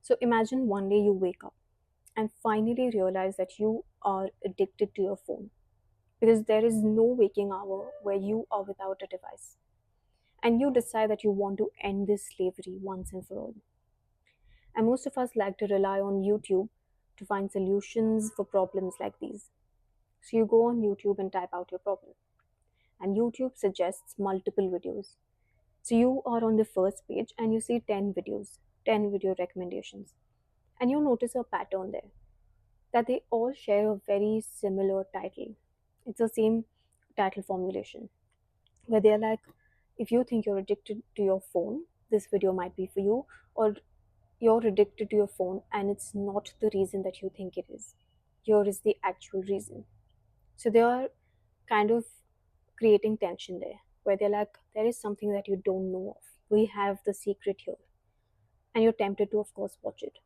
So imagine one day you wake up and finally realize that you are addicted to your phone because there is no waking hour where you are without a device. And you decide that you want to end this slavery once and for all. And most of us like to rely on YouTube to find solutions for problems like these. So you go on YouTube and type out your problem, and YouTube suggests multiple videos. So you are on the first page and you see 10 videos, 10 video recommendations, and you notice a pattern there that they all share a very similar title. It's the same title formulation where they're like, if you think you're addicted to your phone, this video might be for you, or you're addicted to your phone and it's not the reason that you think it is. Here is the actual reason. So they are kind of creating tension there, where they're like, there is something that you don't know of. We have the secret here. And you're tempted to, of course, watch it.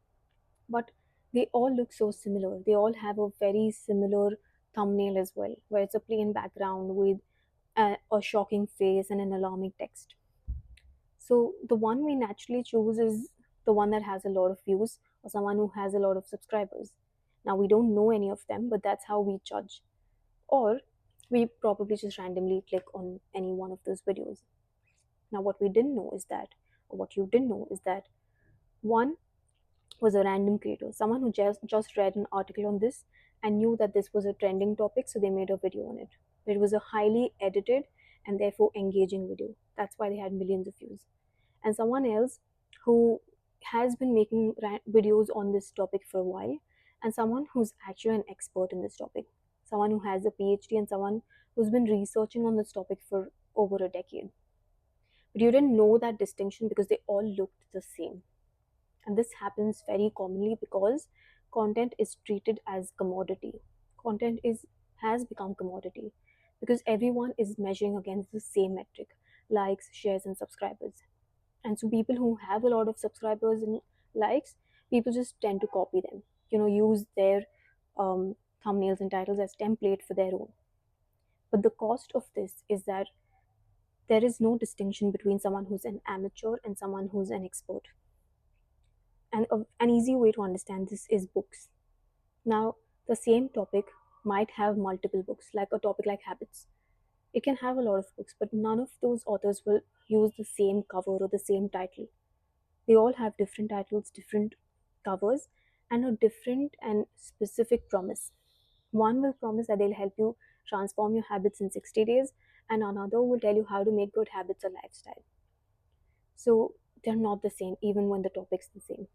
But they all look so similar. They all have a very similar thumbnail as well, where it's a plain background with a shocking face and an alarming text. So the one we naturally choose is the one that has a lot of views or someone who has a lot of subscribers. Now we don't know any of them, but that's how we judge. Or we probably just randomly click on any one of those videos. Now what we didn't know is that, or what you didn't know is that one was a random creator, someone who just read an article on this and knew that this was a trending topic, so they made a video on it. It was a highly edited and therefore engaging video. That's why they had millions of views. And someone else who has been making videos on this topic for a while, and someone who's actually an expert in this topic, someone who has a PhD, and someone who's been researching on this topic for over a decade. But you didn't know that distinction because they all looked the same. And this happens very commonly because content is treated as commodity. Content is has become commodity because everyone is measuring against the same metric: likes, shares, and subscribers. And so people who have a lot of subscribers and likes, people just tend to copy them, use their thumbnails and titles as template for their own. But the cost of this is that there is no distinction between someone who's an amateur and someone who's an expert. And an easy way to understand this is books. Now, the same topic might have multiple books, like a topic like habits. It can have a lot of books, but none of those authors will use the same cover or the same title. They all have different titles, different covers, and a different and specific promise. One will promise that they'll help you transform your habits in 60 days, and another will tell you how to make good habits a lifestyle. So they're not the same, even when the topic's the same.